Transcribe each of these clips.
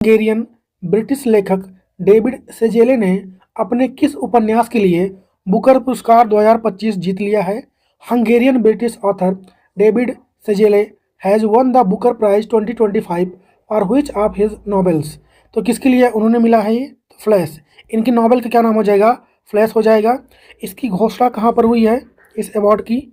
Hungarian British लेखक David सेजेले ने अपने किस उपन्यास के लिए बुकर पुरस्कार 2025 जीत लिया है? Hungarian British author David Szalay has won the Booker prize 2025 for which of his novels. तो किसके लिए उन्होंने मिला है ये? तो फ्लैश। इनकी नॉवेल का क्या नाम हो जाएगा? फ्लैश हो जाएगा। इसकी घोषणा कहाँ पर हुई है इस अवार्ड की,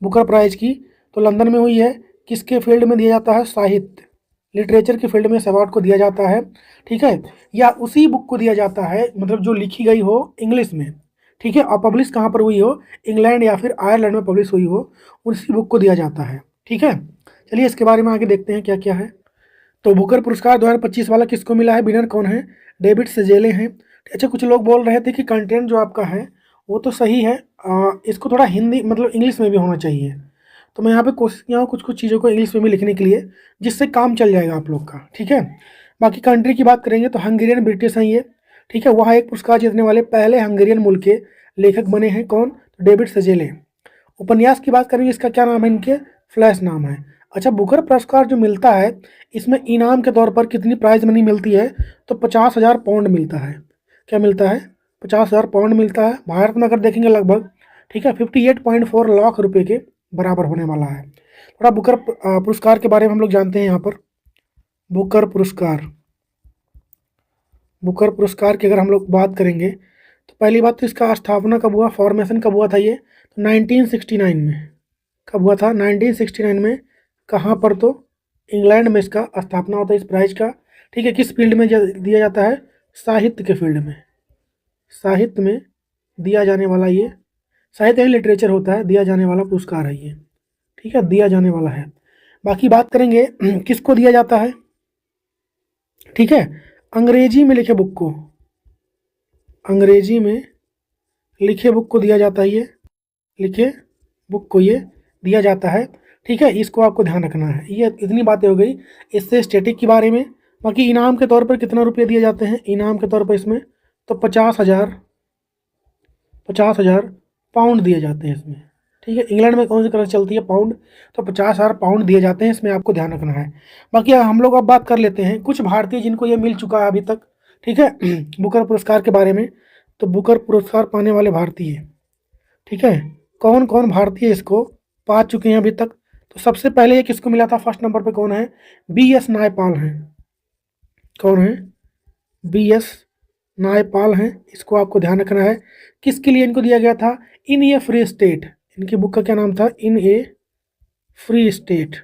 बुकर प्राइज की? तो लंदन में हुई है। किसके फील्ड में दिया जाता है? साहित्य, लिटरेचर के फील्ड में इस अवार्ड को दिया जाता है। ठीक है, या उसी बुक को दिया जाता है मतलब जो लिखी गई हो इंग्लिश में, ठीक है, और पब्लिश कहाँ पर हुई हो? इंग्लैंड या फिर आयरलैंड में पब्लिश हुई हो, उसी बुक को दिया जाता है। ठीक है, चलिए इसके बारे में आगे देखते हैं क्या क्या है। तो बुकर पुरस्कार 2025 वाला किसको मिला है? विनर कौन है? डेविड सेजेले हैं। अच्छा, कुछ लोग बोल रहे थे कि कंटेंट जो आपका है वो तो सही है, इसको थोड़ा हिंदी मतलब इंग्लिश में भी होना चाहिए। तो मैं यहाँ पे कोशिश किया हूँ कुछ कुछ चीज़ों को इंग्लिश में भी लिखने के लिए, जिससे काम चल जाएगा आप लोग का। ठीक है, बाकी कंट्री की बात करेंगे तो हंगेरियन ब्रिटिश हैं ये। ठीक है, वहाँ एक पुरस्कार जीतने वाले पहले हंगेरियन मूल के लेखक बने हैं। कौन? तो डेविड सेजेले। उपन्यास की बात करेंगे, इसका क्या नाम है? इनके फ्लैश नाम है। अच्छा, बुकर पुरस्कार जो मिलता है इसमें इनाम के तौर पर कितनी प्राइज मनी मिलती है? तो 50,000 पाउंड मिलता है। क्या मिलता है? 50,000 पाउंड मिलता है। भारत में अगर देखेंगे लगभग, ठीक है, 58.4 लाख रुपए के बराबर होने वाला है। थोड़ा बुकर पुरस्कार के बारे में हम लोग जानते हैं यहाँ पर। बुकर पुरस्कार, बुकर पुरस्कार की अगर हम लोग बात करेंगे तो पहली बात तो इसका स्थापना कब हुआ, फॉर्मेशन कब हुआ था ये? तो 1969 में। कब हुआ था? 1969 में। कहाँ पर? तो इंग्लैंड में इसका स्थापना होता है इस प्राइज का। ठीक है, किस फील्ड में दिया जाता है? साहित्य के फील्ड में। साहित्य में दिया जाने वाला ये, साहित्य लिटरेचर होता है, दिया जाने वाला पुरस्कार है ये। ठीक है, दिया जाने वाला है। बाकी बात करेंगे किसको दिया जाता है। ठीक है, अंग्रेजी में लिखे बुक को, अंग्रेजी में लिखे बुक को दिया जाता है ये, लिखे बुक को ये दिया जाता है। ठीक है, इसको आपको ध्यान रखना है। ये इतनी बातें हो गई इससे स्टैटिक के बारे में। बाकी इनाम के तौर पर कितना रुपये दिए जाते हैं? इनाम के तौर पर इसमें तो 50,000 पाउंड दिए जाते हैं इसमें। ठीक है, इंग्लैंड में कौन सी करेंसी चलती है? पाउंड। तो 50,000 पाउंड दिए जाते हैं, इसमें आपको ध्यान रखना है। बाकी हम लोग अब बात कर लेते हैं कुछ भारतीय जिनको ये मिल चुका है अभी तक। ठीक है, बुकर पुरस्कार के बारे में। तो बुकर पुरस्कार पाने वाले भारतीय, ठीक है, कौन कौन भारतीय इसको पा चुके हैं अभी तक? तो सबसे पहले ये किसको मिला था? फर्स्ट नंबर पे कौन है? BS नायपाल हैं। कौन है? BS नायपाल हैं। इसको आपको ध्यान रखना है। किसके लिए इनको दिया गया था? इन ए फ्री स्टेट। इनकी बुक का क्या नाम था? इन ए फ्री स्टेट।